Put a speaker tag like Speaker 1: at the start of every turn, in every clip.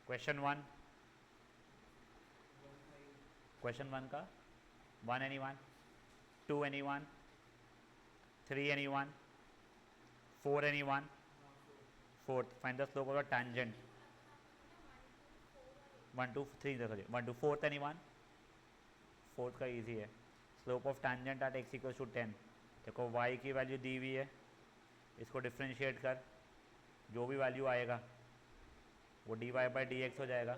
Speaker 1: Question one, question one का 1 any one, 2 any one, 3 any one, 4 any one, fourth find the slope of the tangent 1 to 3 देखो 1 to 4 any one, fourth का easy है। Slope of tangent at x equal to 10, देखो y की value दी हुई है, इसको differentiate कर, जो भी वैल्यू आएगा वो dy बाई डी एक्स हो जाएगा,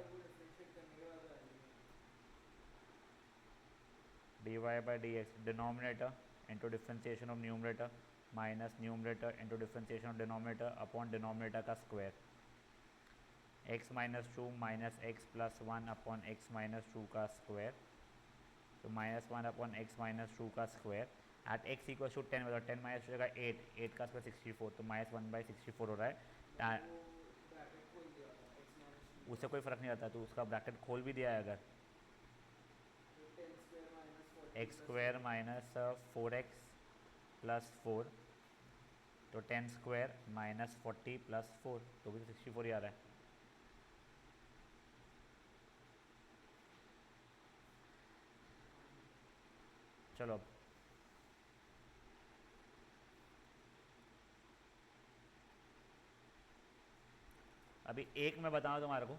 Speaker 1: dy by D X denominator into differentiation of numerator minus numerator into differentiation of denominator upon denominator का square, x minus two minus x plus one upon X minus two का square, तो minus one upon X minus two का square at X equal to 10, मतलब 10 minus two का 8 का square 64, तो minus 1/64 हो रहा है। उससे कोई फ़र्क नहीं आता, तो उसका ब्रैकेट खोल भी दिया है अगर, x square minus 4x plus 4, तो 10 स्क्वायर माइनस 40 प्लस 4, तो भी 64 ही आ रहा है। चलो अब अभी एक मैं बताऊँ तुम्हारे को,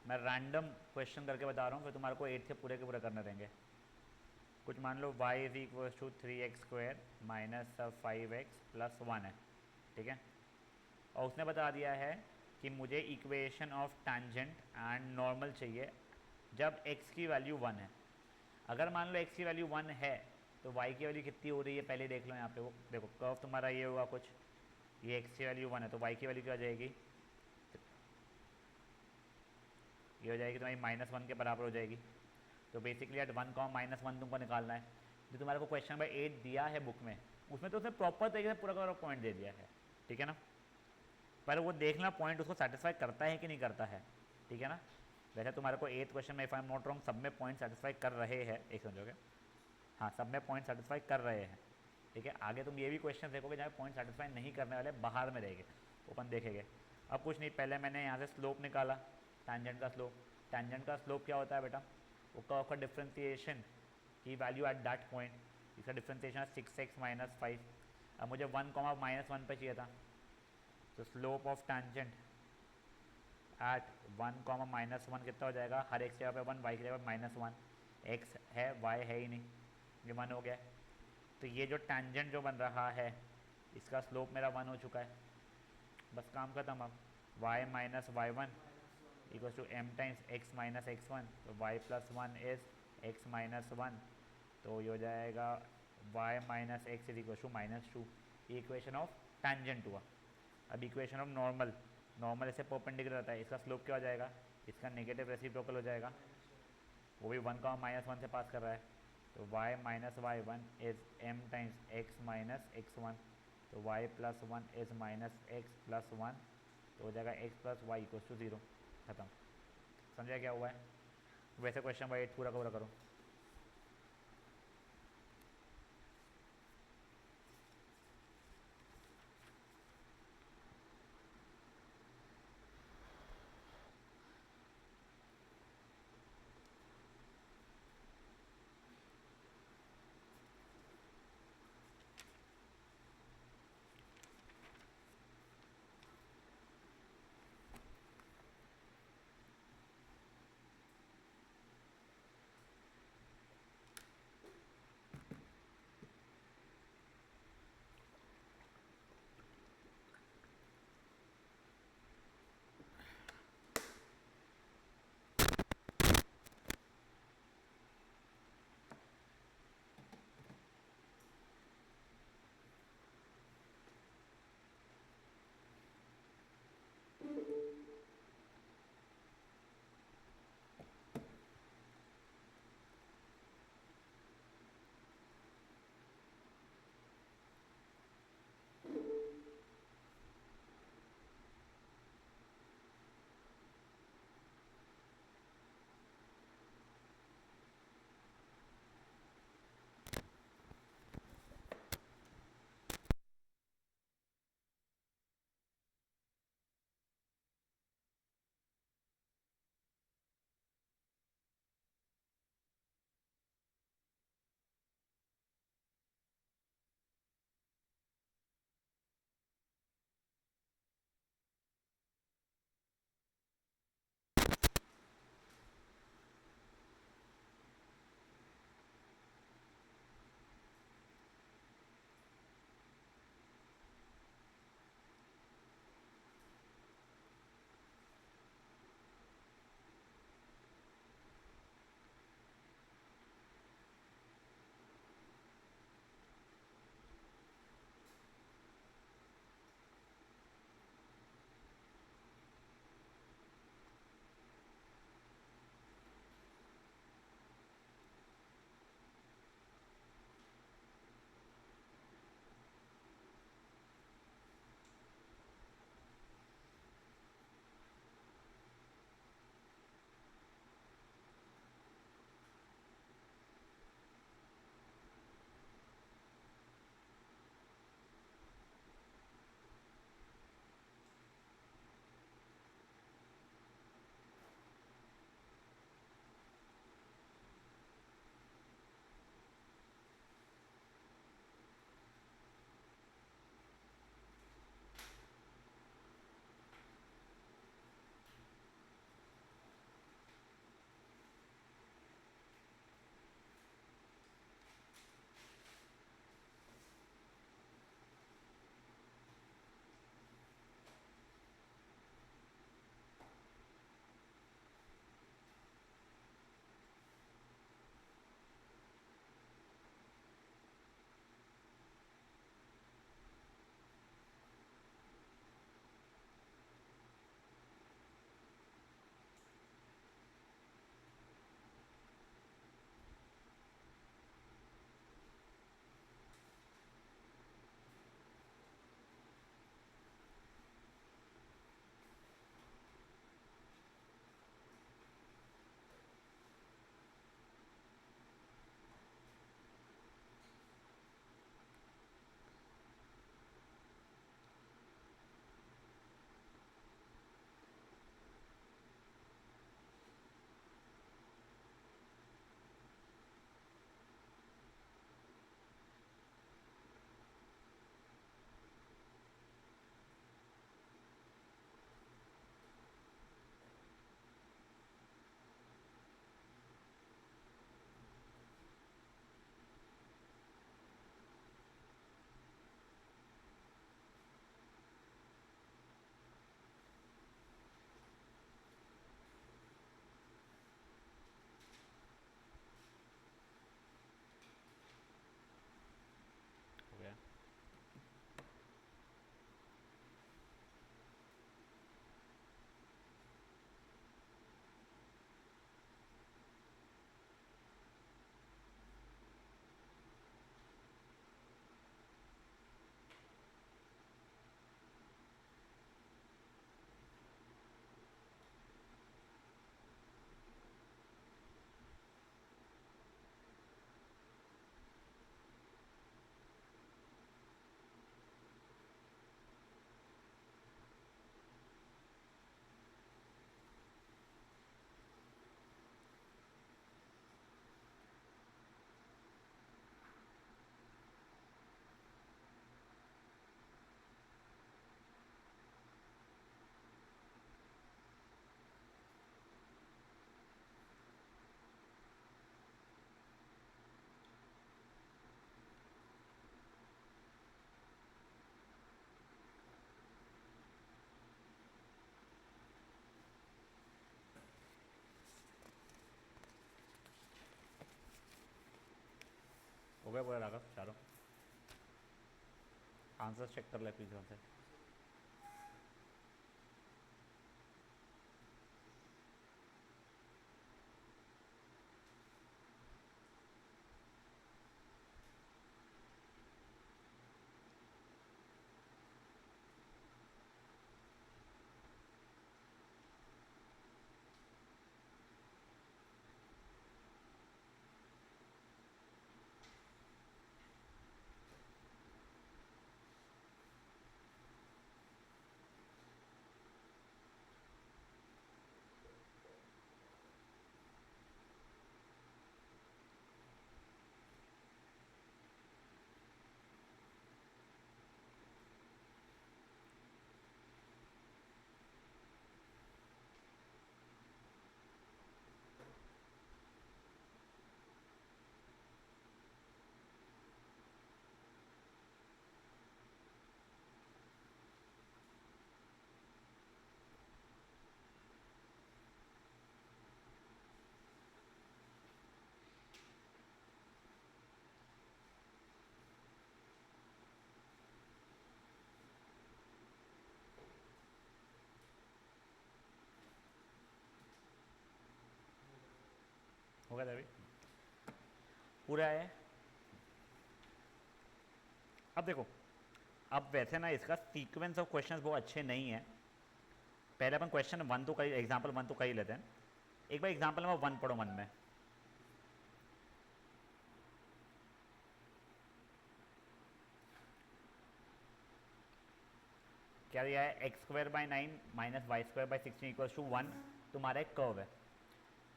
Speaker 1: मैं रैंडम क्वेश्चन करके बता रहा हूँ, फिर तुम्हारे को 8 के पूरे करने देंगे। कुछ मान लो y is equal to 3x square minus 5x plus 1 है, ठीक है, और उसने बता दिया है कि मुझे equation of tangent and normal चाहिए जब x की वैल्यू 1 है। अगर मान लो x की वैल्यू 1 है तो y की वैल्यू कितनी हो रही है पहले देख लो यहाँ पे, वो देखो कर्व तुम्हारा ये होगा कुछ, ये x की वैल्यू 1 है तो y की वैल्यू क्या हो जाएगी, ये हो जाएगी तुम्हारी -1 के बराबर हो जाएगी। तो बेसिकली एट 1 -1 तुमको निकालना है। जो तुम्हारे को क्वेश्चन नंबर 8 दिया है बुक में, उसमें तो उसने प्रॉपर तरीके से पूरा का पॉइंट दे दिया है, ठीक है ना, पर वो देखना पॉइंट उसको सेटिस्फाई करता है कि नहीं करता है, ठीक है ना। वैसे तुम्हारे को 8 क्वेश्चन में if I am not wrong सब में पॉइंट सेटिस्फाई कर रहे हैं, एक समझोगे, हाँ सब में पॉइंट सेटिस्फाई कर रहे हैं, ठीक है। आगे तुम ये भी क्वेश्चन देखोगे जहाँ पॉइंट सेटिस्फाई नहीं करने वाले बाहर में रहेंगे, ओपन देखेंगे। अब कुछ नहीं, पहले मैंने यहाँ से स्लोप निकाला, टैंजेंट का स्लोप, टैंजेंट का स्लोप क्या होता है बेटा, वो कर्व का डिफ्रेंसिएशन की वैल्यू एट दैट पॉइंट, इसका डिफ्रेंसिएशन है 6x माइनस 5। अब मुझे 1 -1 पे चाहिए था, तो स्लोप ऑफ टैंजेंट एट 1 -1 कितना हो जाएगा, हर एक जगह पे 1, y की जगह -1, x है y है ही नहीं, ये 1 हो गया। तो ये जो टैंजेंट जो बन रहा है इसका स्लोप मेरा 1 हो चुका है, बस काम खत्म। अब y minus y1 equal to m times x minus x1, तो y plus 1 is x minus 1, तो ये हो जाएगा y minus x is equal to -2। Equation of tangent हुआ। अब इक्वेशन ऑफ नॉर्मल, नॉर्मल ऐसे परपेंडिकुलर रहता है, इसका स्लोप क्या हो जाएगा, इसका नेगेटिव रेसिप्रोकल हो जाएगा, वो भी 1 -1 से पास कर रहा है, तो y minus y1 is m times x minus x1, तो y plus 1 is minus x plus 1, तो हो जाएगा x plus y equal to 0, खत्म। समझा क्या हुआ है। वैसे क्वेश्चन नंबर 8 पूरा का पूरा करो। गया पूरा राघव चारों? आंसर चेक कर ले प्लीज से। हो गया अभी पूरा है। अब देखो, अब वैसे ना इसका सीक्वेंस ऑफ क्वेश्चंस बहुत अच्छे नहीं है। पहले अपन क्वेश्चन 1 तो कहीं, एग्जाम्पल 1 तो कर ही लेते हैं। एक बार एग्जाम्पल नंबर 1 पढ़ो मन में। क्या दिया है? X square by 9 minus y square by 16 equals to 1 तुम्हारा एक कर्व है।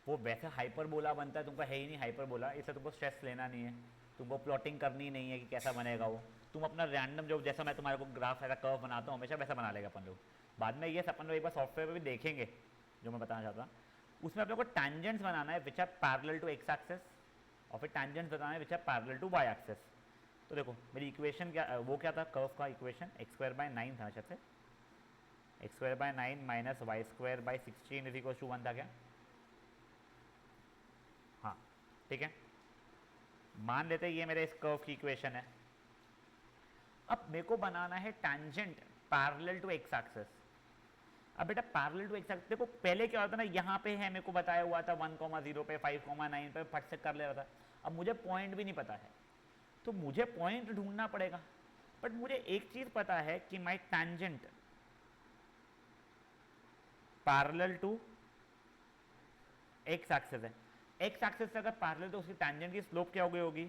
Speaker 1: वो वैसे हाइपरबोला बनता है, तुमको है ही नहीं हाइपरबोला, इससे तुमको स्ट्रेस लेना नहीं है, तुमको प्लॉटिंग करनी नहीं है कि कैसा बनेगा वो। तुम अपना रैंडम जो, जैसा मैं तुम्हारे को ग्राफ ऐसा कर्व बनाता हूँ हमेशा वैसा बना लेगा अपन लोग। बाद में ये अपन लोग एक बार सॉफ्टवेयर पर भी देखेंगे जो मैं बताना चाहता हूँ। उसमें आप लोग को टैंजेंट्स बनाना है which are parallel to x axes, और फिर टैंजेंट्स बताना है which are parallel to y axes. तो देखो मेरी इक्वेशन क्या, वो क्या था कर्व का इक्वेशन? एक्स स्क्वायर बाय 9 था शायद से, x square by 9 minus y square by 16 is equal to 1 था क्या? हाँ ठीक है, मान लेते हैं ये मेरे इस कर्व की इक्वेशन है। अब मेरे को बनाना है tangent parallel to x axis. अब बेटा पैरेलल टू एक्स एक्सिस, देखो पहले क्या होता ना, यहाँ पे है मेरे को बताया हुआ था 1,0 पे 5,9 पे फट से कर ले रहा था। अब मुझे पॉइंट भी नहीं पता है, तो मुझे पॉइंट ढूंढना पड़ेगा। बट मुझे एक चीज पता है कि my tangent parallel to x axis है। एक्स एक्सिस से अगर पैरेलल तो उसकी टैंजेंट की स्लोप क्या हो गई होगी?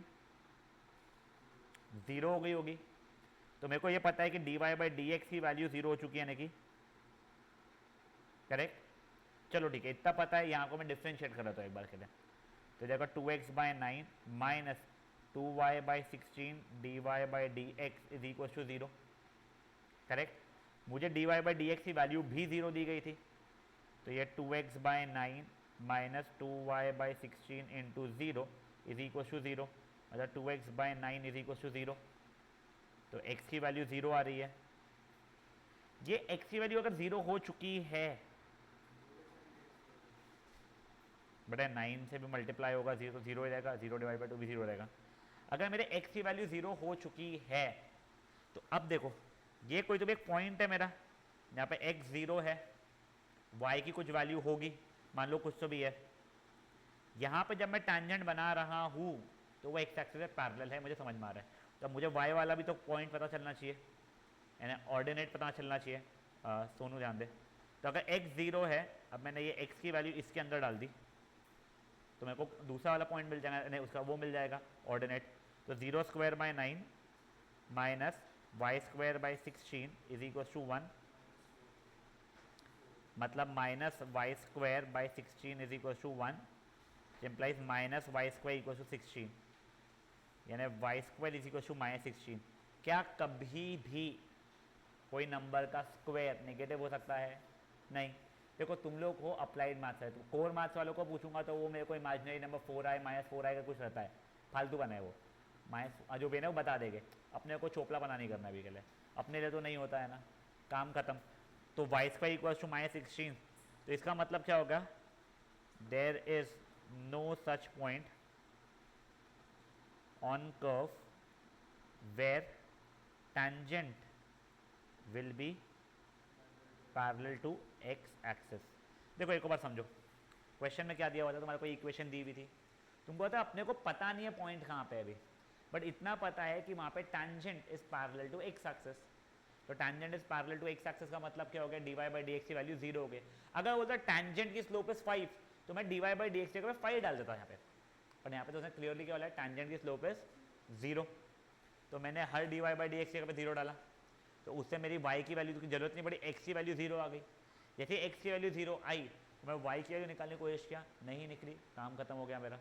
Speaker 1: 0 हो गई होगी। तो मेरे को ये पता है कि dy बाई डी एक्स की वैल्यू 0 हो चुकी है, यानी कि करेक्ट। चलो ठीक है, इतना पता है। यहाँ को मैं डिफ्रेंशिएट कर रहा था एक बार के लिए, तो देखो 2x by 9 minus 2y by 16 dy by D x is equal to 0, correct. मुझे dy बाई डी एक्स की वैल्यू भी 0 दी गई थी, तो ये 2x by 9 minus 2y by 16 into 0 is equal to 0, मतलब 2x by 9 is equal to 0। तो x की वैल्यू 0 आ रही है। ये x की वैल्यू अगर 0 हो चुकी है, बेटा 9 से भी मल्टीप्लाई होगा, 0 0 हो जाएगा, 0 डिवाइड बाई 2 भी 0 रहेगा। अगर मेरे x की वैल्यू 0 हो चुकी है, तो अब देखो ये कोई तो भी एक पॉइंट है मेरा, यहाँ पे x 0 है, y की कुछ वैल्यू होगी, मान लो कुछ तो भी है। यहाँ पे जब मैं टैंजेंट बना रहा हूँ तो वो एक्स एक्सिस से पैरेलल है, मुझे समझ में आ रहा है। तो मुझे y वाला भी तो पॉइंट पता चलना चाहिए, यानी ऑर्डिनेट पता चलना चाहिए। सोनू ध्यान दे। तो अगर x 0 है, अब मैंने ये x की वैल्यू इसके अंदर डाल दी, तो मेरे को दूसरा वाला पॉइंट मिल जाएगा, नहीं उसका वो मिल जाएगा ऑर्डिनेट। तो 0 square by 9 minus y square by 16 is equal to 1, मतलब minus y square by 16 is equal to 1, implies minus y square equal to 16, यानी y square is equal to minus 16। क्या कभी भी कोई नंबर का स्क्वायर नेगेटिव हो सकता है? नहीं। देखो तुम लोग को अप्लाइड मैथ्स है, तो कोर मैथ्स वालों को पूछूंगा तो वो मेरे को imaginary number 4i minus 4i का कुछ रहता है, फालतू बना है वो, माइनस जो भी है वो बता देंगे। अपने को चोपला बना नहीं करना अभी के लिए, अपने लिए तो नहीं होता है ना, काम खत्म। तो y square equals to minus 16, तो इसका मतलब क्या होगा? There is no such point on curve where tangent will be parallel to x axis। देखो एक बार समझो, क्वेश्चन में क्या दिया हुआ था, तुम्हारे को इक्वेशन दी हुई थी, तुमको पता अपने को पता नहीं है पॉइंट कहाँ पे है अभी, बट इतना पता है कि वहाँ पे tangent is parallel to x axis. तो tangent is parallel to x axis का मतलब क्या हो गया, dy बाई डी की वैल्यू 0 हो गई। अगर बोलता tangent की स्लोप इज 5 तो मैं dy बाई डी की जगह 5 डाल देता यहाँ पे, पर यहाँ पे तो उसने क्लियरली क्या बोला है, tangent की स्लोप इज 0। तो मैंने हर dy बाई डी की जगह पे 0 डाला, तो उससे मेरी y की वैल्यू की जरूरत नहीं पड़ी, x की वैल्यू 0 आ गई। जैसे x की वैल्यू 0 आई तो मैं y की वैल्यू निकालने की कोशिश किया, नहीं निकली, काम खत्म हो गया मेरा,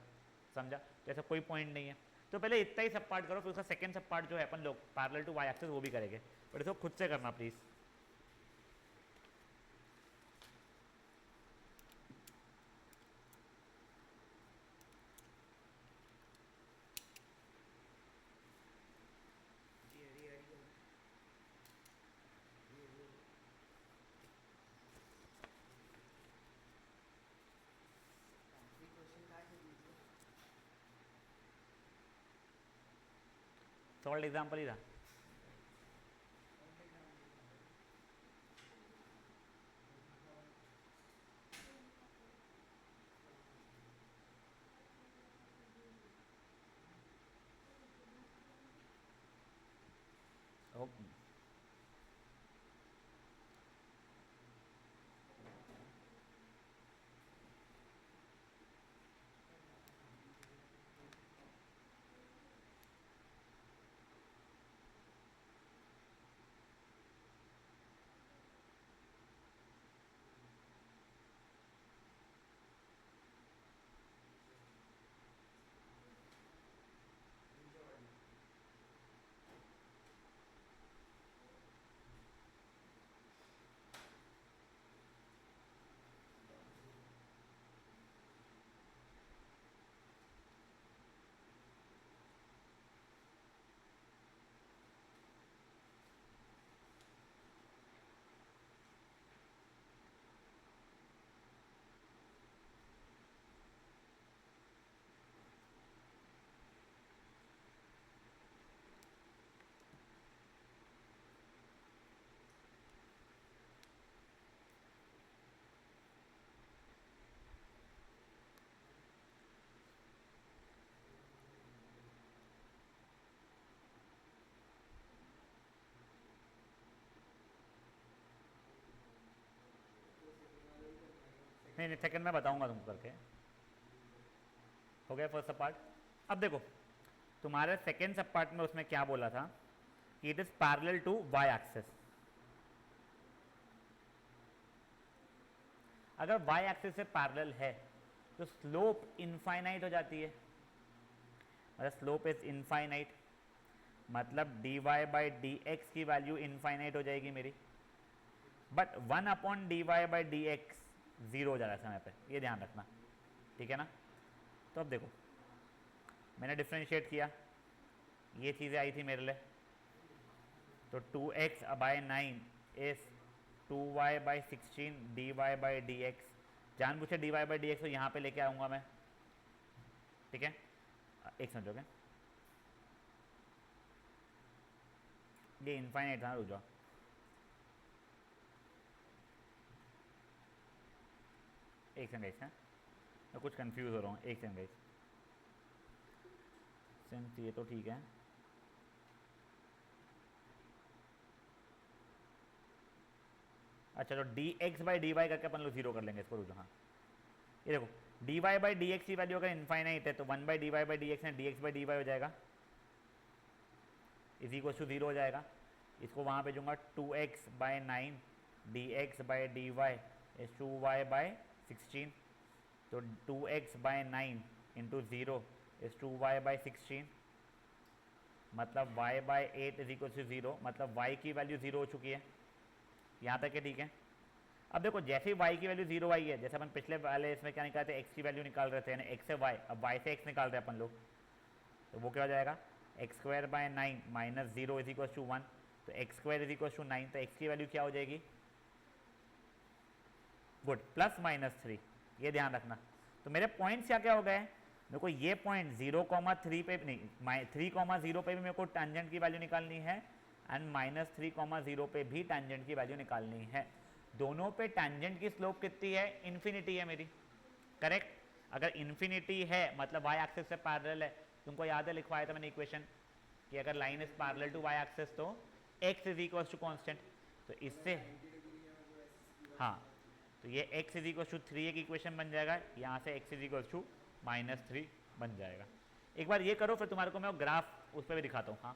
Speaker 1: समझा। तो ऐसा कोई पॉइंट नहीं है। तो पहले इतना ही सब पार्ट करो, फिर उसका सेकंड सब पार्ट जो है अपन लोग पैरेलल टू y एक्सिस वो भी करेंगे, बट इसको खुद से करना प्लीज़। सॉल्ट एग्जाम्पल ही था। नहीं नहीं, सेकंड में बताऊंगा तुमको करके। हो गया फर्स्ट सब पार्ट। अब देखो तुम्हारे सेकंड सब पार्ट में उसमें क्या बोला था कि it is parallel to y axis. अगर y एक्सिस से पैरेलल है तो स्लोप इनफाइनाइट हो जाती है, मतलब स्लोप इज इनफाइनाइट, मतलब dy बाई डी एक्स की वैल्यू इनफाइनाइट हो जाएगी मेरी, but 1 upon dy by D x 0 हो जा रहा है समय पे, ये ध्यान रखना, ठीक है ना। तो अब देखो मैंने डिफ्रेंशिएट किया, ये चीज़ें आई थी मेरे लिए, तो 2x by 9 is 2y by 16 dy by D x. जानबूझ के dy बाई डी एक्स को यहाँ पे लेके आऊँगा मैं, ठीक है। एक समझोगे, ये इनफाइनाइट था, रुक जाओ, एक सेकंड गाइस, मैं कुछ कंफ्यूज हो रहा हूँ, एक सेकंड गाइस। सिंस ये तो ठीक है, अच्छा तो d x by d y करके अपन लोग 0 कर लेंगे इसको, रुक जाओ। हाँ ये देखो d y by D x की वैल्यू अगर इनफाइनाइट है तो 1 by d y by D x d x by d y हो जाएगा, इज इक्वल टू 0 हो जाएगा। इसको वहाँ पे दूंगा 2x by 9 d x by d y is 2y by 16, तो 2x by 9 into 0 is 2y by 16, मतलब y by 8 is equal to 0, मतलब y की वैल्यू 0 हो चुकी है। यहाँ तक है, ठीक है। अब देखो जैसे ही y की वैल्यू 0 आई है, जैसे अपन पिछले वाले इसमें क्या निकालते हैं, x की वैल्यू निकाल रहे थे, यानी x से y, अब y से x निकाल रहे हैं अपन लोग, तो वो क्या हो जाएगा, x square by 9 minus 0 is equal to 1, तो x square is equal to 9, तो x की वैल्यू क्या हो जाएगी, गुड, प्लस माइनस 3, ये ध्यान रखना। तो मेरे पॉइंट्स क्या क्या हो गए, मेरे को ये पॉइंट 0,3 पे नहीं 3,0 पे भी मेरे को टेंजेंट की वैल्यू निकालनी है एंड -3,0 पे भी टेंजेंट की वैल्यू निकालनी है। दोनों पे टेंजेंट की स्लोप कितनी है? इन्फिनिटी है मेरी, करेक्ट। अगर इन्फिनिटी है मतलब वाई एक्सिस से पैरेलल है। तुमको याद है लिखवाया था मैंने इक्वेशन कि अगर line is parallel to y axis तो x is equal to constant. तो इससे हाँ, तो ये x इज इक्वल टू 3 एक इक्वेशन बन जाएगा, यहाँ से x इज इक्वल टू -3 बन जाएगा। एक बार ये करो फिर तुम्हारे को मैं ग्राफ उस पर भी दिखाता हूँ। हाँ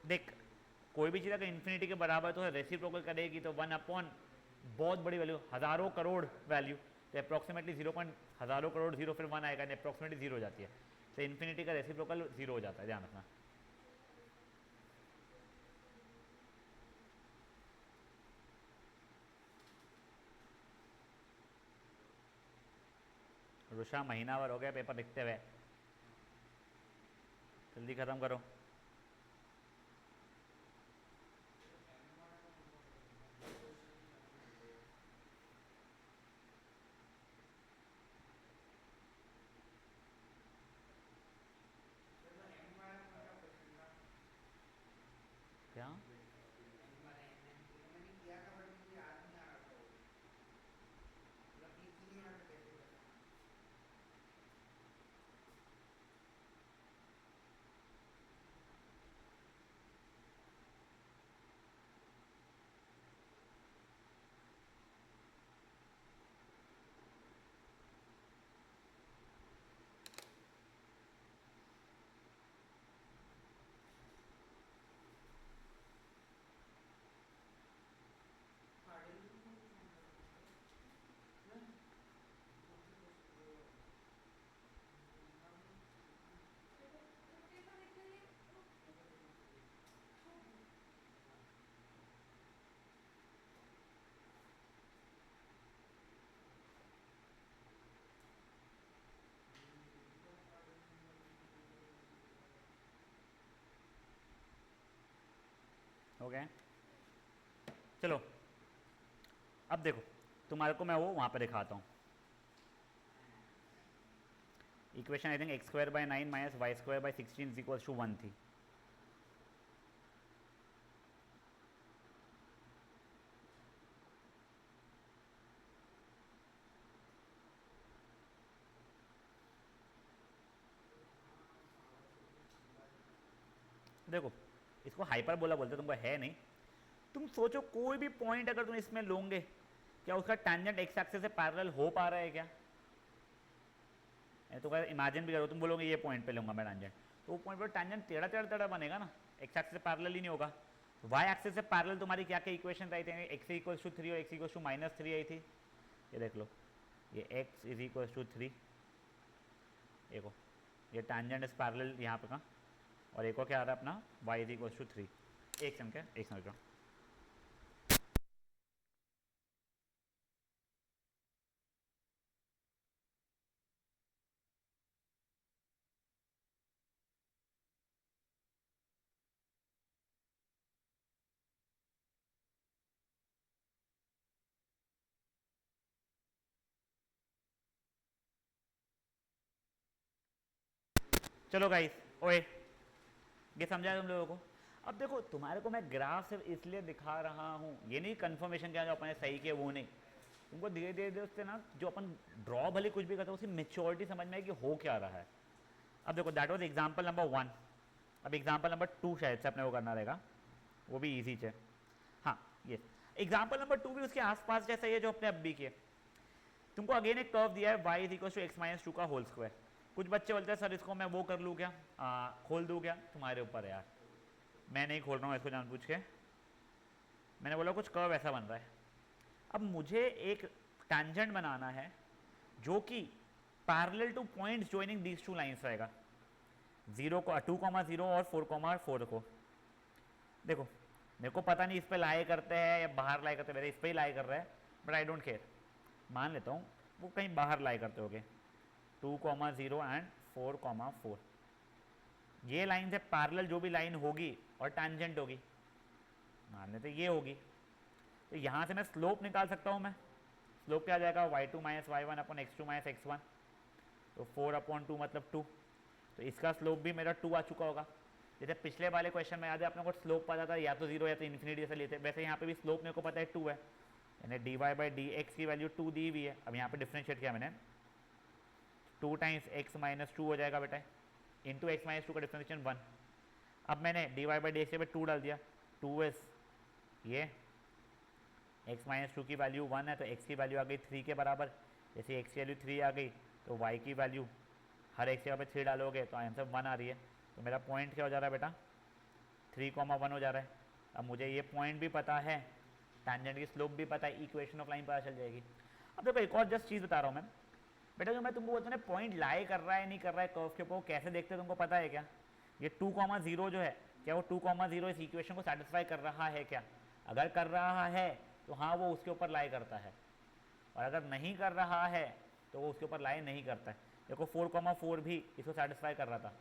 Speaker 1: देख, कोई भी चीज़ अगर इन्फिनिटी के बराबर तो रेसिप्रोकल करेगी तो 1 अपॉन बहुत बड़ी वैल्यू, हज़ारों करोड़ वैल्यू, तो अप्रॉक्सीमेटली 0 करोड़ 0 फिर 1 आएगा, अप्रॉक्सीमेटली 0 हो जाती है। तो इन्फिनिटी का रेसिप्रोकल 0 हो जाता है, ध्यान रखना। रुषा महीना भर हो गया पेपर लिखते हुए, जल्दी ख़त्म करो। क्या हो गए? चलो अब देखो, तुम्हारे को मैं वो वहाँ पे दिखाता हूँ। Equation I think x² / 9 - y² / 16 = 1 थी। देखो इसको हाइपरबोला बोलते, तुमको है नहीं। तुम सोचो कोई भी पॉइंट अगर तुम इसमें लोगे, क्या उसका टेंजेंट एक्स एक्सिस से पैरेलल हो पा रहा है क्या? तो अगर इमेजिन भी करो, तुम बोलोगे ये पॉइंट पे लूंगा मैं टेंजेंट, तो वो पॉइंट पर टेंजेंट टेढ़ा टेढ़ा टेढ़ा बनेगा ना, एक्स एक्सिस से पैरेलल ही नहीं होगा। वाई एक्सिस से पैरेलल तुम्हारी क्या क्या इक्वेशन आई थी? एक्स इक्वल्स टू 3 और एक्स इक्वल्स टू -3 आई थी। ये देख लो, ये एक्स इज इक्वल्स टू 3, देखो ये टेंजेंट इज पैरेलल यहाँ पे का, और एक और क्या आ रहा है अपना y इज इक्वल्स टू 3। एक सेकंड क्या, एक सेकंड। चलो गाइस, ओए ये समझा तुम लोगों को? अब देखो तुम्हारे को मैं ग्राफ सिर्फ इसलिए दिखा रहा हूँ, ये नहीं कंफर्मेशन क्या जो अपने सही किया वो नहीं, तुमको धीरे धीरे धीरे उससे ना जो अपन ड्रॉ भले कुछ भी करते हैं उसकी मेच्योरिटी समझ में आई कि हो क्या रहा है। अब देखो दैट वाज एग्जांपल नंबर 1। अब एग्जांपल नंबर 2 शायद से अपने को करना रहेगा, वो भी ईजी है। हाँ ये एग्जांपल नंबर 2 भी उसके आसपास जैसा ही है जो अपने अब भी किए। तुमको अगेन एक कर्व दिया है y is equal to x - 2 का होल स्क्वायर। कुछ बच्चे बोलते हैं सर इसको मैं वो कर लूँ क्या, खोल दूँ क्या? तुम्हारे ऊपर है यार, मैं नहीं खोल रहा हूँ इसको जानबूझ के। मैंने बोला कुछ कर्व ऐसा बन रहा है। अब मुझे एक टेंजेंट बनाना है जो कि parallel two points joining these two lines रहेगा, 2,0 और 4,4 को। देखो मेरे को पता नहीं इस पे लाई करते हैं या बाहर लाई करते हैं, मेरे इस पे ही लाई कर रहा है, बट आई डोंट केयर, मान लेता हूँ वो कहीं बाहर लाई करते होगे। 2,0 एंड 4,4 ये लाइन से पैरेलल जो भी लाइन होगी और टेंजेंट होगी, मान लेते ये होगी, तो यहाँ से मैं स्लोप निकाल सकता हूँ। मैं स्लोप क्या आ जाएगा y2 minus y1 upon x2 minus x1, तो 4/2 मतलब 2, तो इसका स्लोप भी मेरा 2 आ चुका होगा। जैसे पिछले वाले क्वेश्चन में याद है अपने को स्लोप पता था या तो 0 या तो इन्फिनिटी जैसे लेते, वैसे यहाँ पे भी स्लोप मेरे को पता है 2 है, यानी dy/dx की वैल्यू 2 दी हुई है। अब यहाँ पे डिफ्रेंशिएट किया मैंने, 2 टाइम्स x माइनस 2 हो जाएगा बेटा, इंटू एक्स माइनस 2 का डिफ्रेंशिएशन 1। अब मैंने dy/dx पे 2 डाल दिया, 2 इज ये x माइनस 2 की वैल्यू 1 है, तो x की वैल्यू आ गई 3 के बराबर। जैसे x की वैल्यू 3 आ गई तो y की वैल्यू हर एक जगह पे 3 डालोगे तो आंसर 1 आ रही है। तो मेरा पॉइंट क्या हो जा रहा है बेटा 3,1 हो जा रहा है। अब मुझे ये पॉइंट भी पता है, टैंजेंट की स्लोप भी पता है, इक्वेशन ऑफ लाइन पता चल जाएगी। अब देखो एक और जस्ट चीज़ बता रहा हूँ मैं बेटा, जो मैं तुमको बोलता हूँ पॉइंट लाई कर रहा है नहीं कर रहा है कर्व के ऊपर, कैसे देखते हैं तुमको पता है क्या? ये 2,0 जो है, क्या वो 2,0 इस इक्वेशन को सेटिस्फाई कर रहा है क्या? अगर कर रहा है तो हाँ वो उसके ऊपर लाई करता है, और अगर नहीं कर रहा है तो वो उसके ऊपर लाई नहीं करता है। देखो 4,4 भी इसको सेटिस्फाई कर रहा था,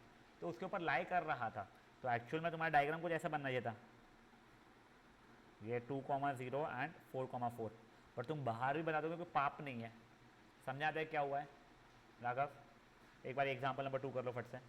Speaker 1: तो उसके ऊपर लाई कर रहा था। तो एक्चुअल में तुम्हारा डायग्राम कुछ ऐसा बनना चाहिए था, ये 2,0 एंड 4,4, पर तुम बाहर भी बता दोगे कोई पाप नहीं है। समझा दे क्या हुआ है राघव? एक बार एग्जाम्पल नंबर 2 कर लो फट से।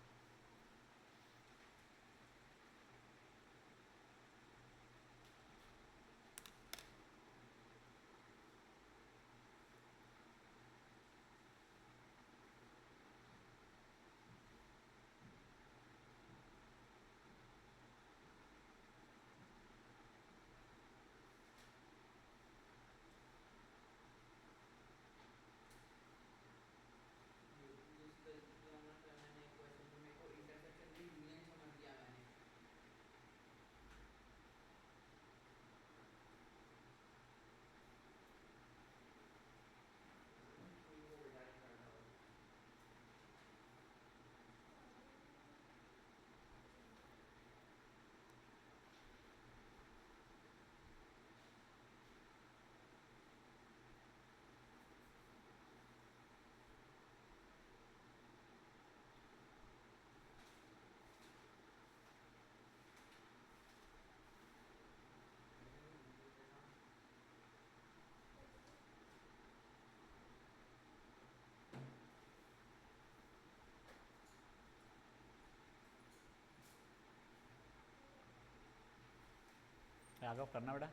Speaker 1: राघव करना बेटा।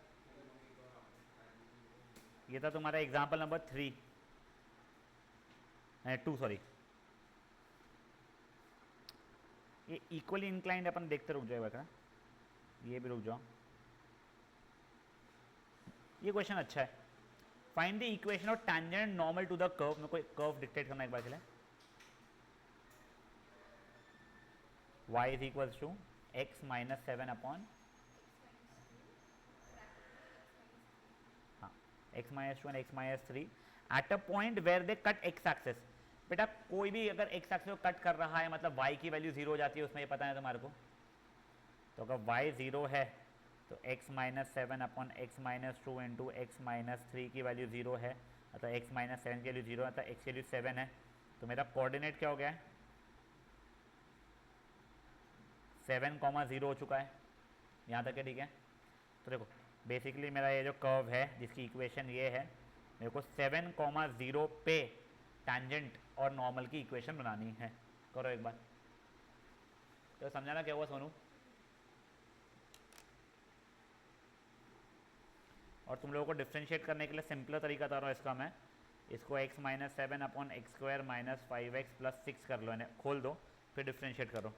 Speaker 1: ये था तुम्हारा एग्जाम्पल नंबर 3 2 सॉरी। ये इक्वली इंक्लाइंड अपन देखते रुक जाए बेटा, ये भी रुक जाओ। ये क्वेश्चन अच्छा है। Find the equation of tangent normal to the curve. मेरे को कर्व डिक्टेट करना एक बार के लिए। y is equals to x minus 7 upon x minus 2 and x minus 3 at a point where they cut x axes. बेटा कोई भी अगर x एक्सेस को कट कर रहा है मतलब y की वैल्यू 0 हो जाती है उसमें, ये पता है तुम्हारे को। तो अगर y 0 है तो x minus 7 upon x minus 2 into x minus 3 की वैल्यू 0 है, अतः x माइनस 7 की वैल्यू 0 है, अतः x की वैल्यू 7 है। तो मेरा कोऑर्डिनेट क्या हो गया है 7,0 हो चुका है, यहाँ तक है ठीक है। तो देखो बेसिकली मेरा ये जो कर्व है जिसकी इक्वेशन ये है, मेरे को 7,0 पे टैंजेंट और नॉर्मल की इक्वेशन बनानी है। करो एक बार। तो समझाना क्या हुआ सोनू? और तुम लोगों को डिफ्रेंशिएट करने के लिए सिंपल तरीका बता रहा हूँ इसका मैं। इसको x minus 7 upon x square minus 5x plus 6 कर लो, इन्हें खोल दो, फिर डिफ्रेंशिएट करो।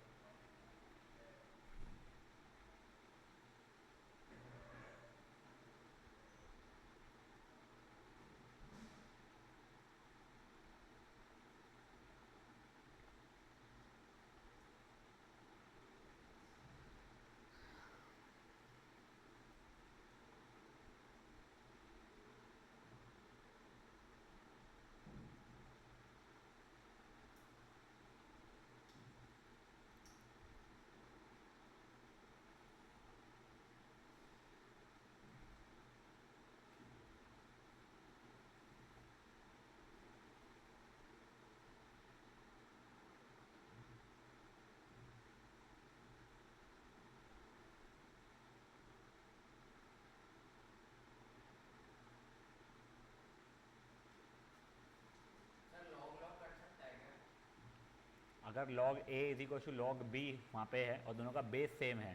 Speaker 1: अगर log a is equal to log b वहाँ पे है और दोनों का बेस सेम है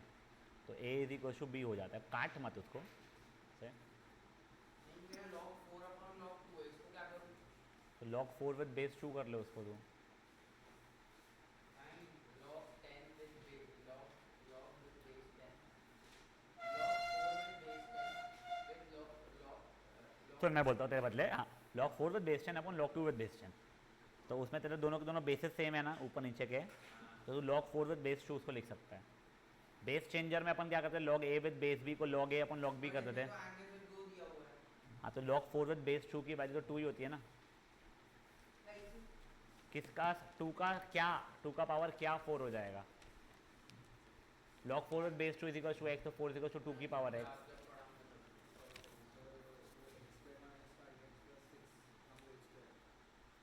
Speaker 1: तो a is equal to b हो जाता है। काट मत उसको से। तो log 4 विद बेस 2 कर लो उसको तुम। तो मैं बोलता हूँ तेरे बदले, हाँ log 4 with base 10 upon log 2 with base 10, तो उसमें तेरे दोनों के दोनों बेसिस सेम है ना ऊपर नीचे के, तो तू log 4 विद बेस 2 उसको लिख सकता है। बेस चेंजर में अपन क्या करते हैं, log a with base b को log a upon log b कर देते हैं। हाँ तो log 4 विद बेस 2 की वैल्यू तो 2 ही होती है ना। किसका 2 का क्या, 2 का पावर क्या 4 हो जाएगा। log 4 with base 2 is equal to x, तो 4 इज इक्वल टू 2 की पावर x।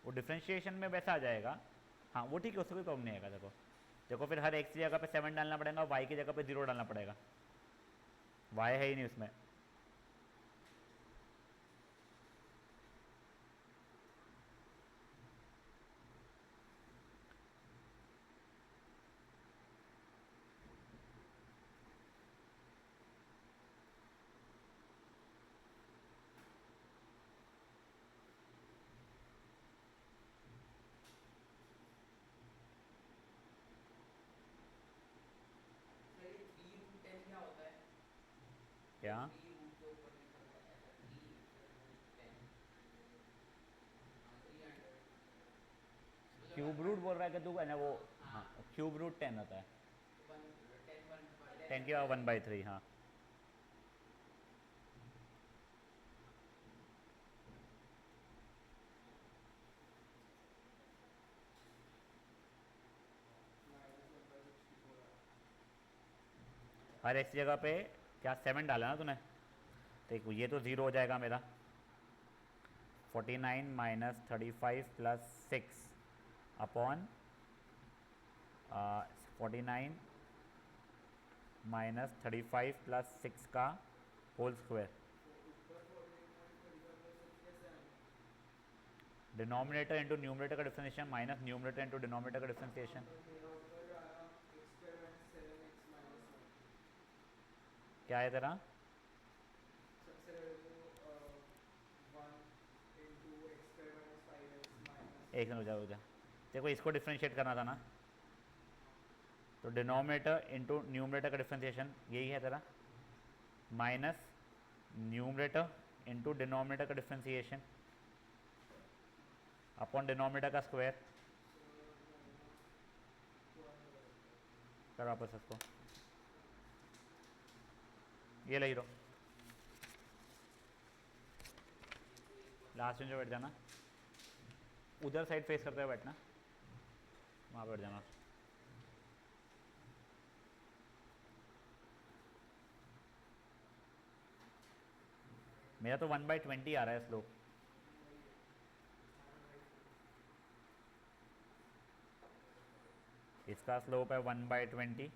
Speaker 1: वो डिफ्रेंशिएशन में वैसा आ जाएगा। हाँ वो ठीक है, उससे कोई प्रॉब्लम नहीं आएगा। देखो देखो फिर हर x की जगह पे 7 डालना पड़ेगा और y की जगह पे 0 डालना पड़ेगा, y है ही नहीं उसमें। क्या क्यूब रूट बोल रहा है कि तू है ना वो। हाँ क्यूब रूट 10 होता है, 10 की पावर 1/3। हाँ हर x जगह पे क्या 7 डाला ना तूने, देखो ये तो 0 हो जाएगा मेरा। 49 minus 35 plus 6 upon 49 minus 35 plus 6 का whole square. Denominator into numerator का differentiation minus numerator into denominator का डिफरेंशिएशन। क्या है तेरा, एक मिनट हो जा। देखो इसको डिफ्रेंशिएट करना था ना, तो डिनोमिनेटर इंटू न्यूमरेटर का डिफरेंशिएशन यही है तेरा, माइनस न्यूमरेटर इंटू डिनोमिनेटर का डिफरेंशिएशन अपॉन डिनोमिनेटर का स्क्वायर। कर वापस इसको, ये ले लो लास्ट में जो बैठ जाना, उधर साइड फेस करते हुए बैठना, वहाँ बैठ जाना। मेरा तो 1/20 आ रहा है स्लोप। इसका स्लोप है 1/20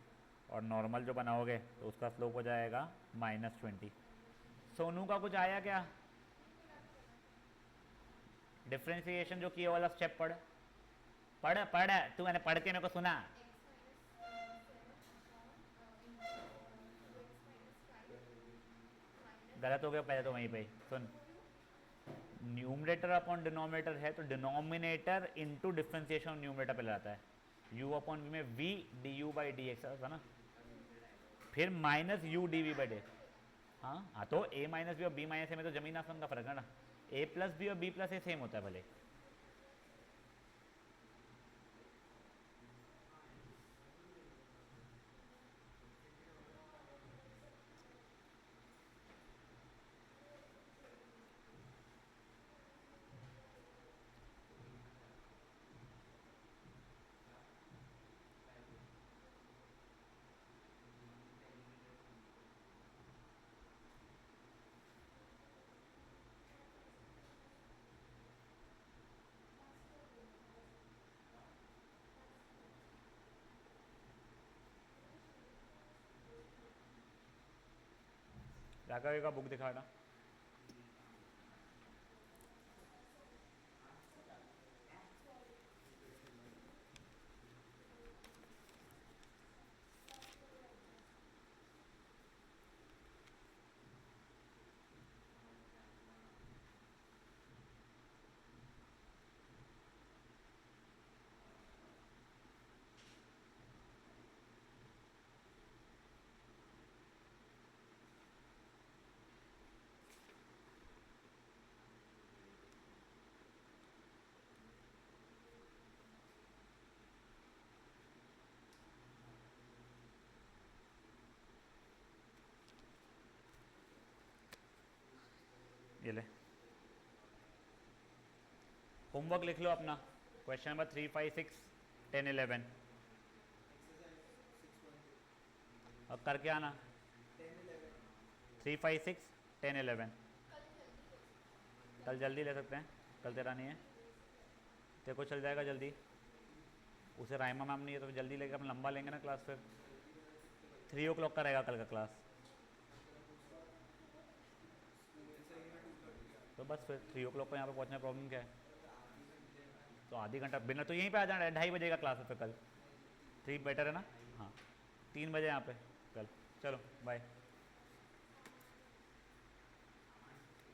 Speaker 1: और नॉर्मल जो बनाओगे तो उसका स्लोप हो जाएगा -20। सोनू का कुछ आया क्या, डिफ्रेंशिएशन जो किया वाला स्टेप पढ़ पढ़ पढ़, तू मैंने पढ़ के मेरे को सुना। गलत हो गया पहले तो वहीं पे सुन, न्यूमरेटर अपॉन डिनोमिनेटर है तो डिनोमिनेटर इनटू डिफरेंशिएशन न्यूमरेटर पे लाता है, u अपॉन v में v du by D x था ना, फिर minus u dv by D. हाँ हाँ तो a माइनस बी और b माइनस ए में तो जमीन आसमान का फर्क है ना, a प्लस बी और b प्लस ए सेम होता है भले। क्या करेगा, बुक दिखाना। ये ले होमवर्क लिख लो अपना, क्वेश्चन नंबर 3, 5, 6, 10, 11 और करके आना। 3, 5, 6, 10, 11 कल जल्दी ले सकते हैं, कल तेरा नहीं है, तेरे को चल जाएगा जल्दी, उसे राइमा मैम नहीं है तो जल्दी लेके हम लंबा लेंगे ना क्लास। फिर 3 o'clock का रहेगा कल का क्लास, तो बस फिर 3 o'clock को यहाँ पे पहुँचने प्रॉब्लम क्या है, तो आधी घंटा बिना, तो यहीं पे आ जाना है, 2:30 बजे का क्लास है फिर कल। 3 बेटर है ना, हाँ 3 बजे यहाँ पे कल। चलो बाय।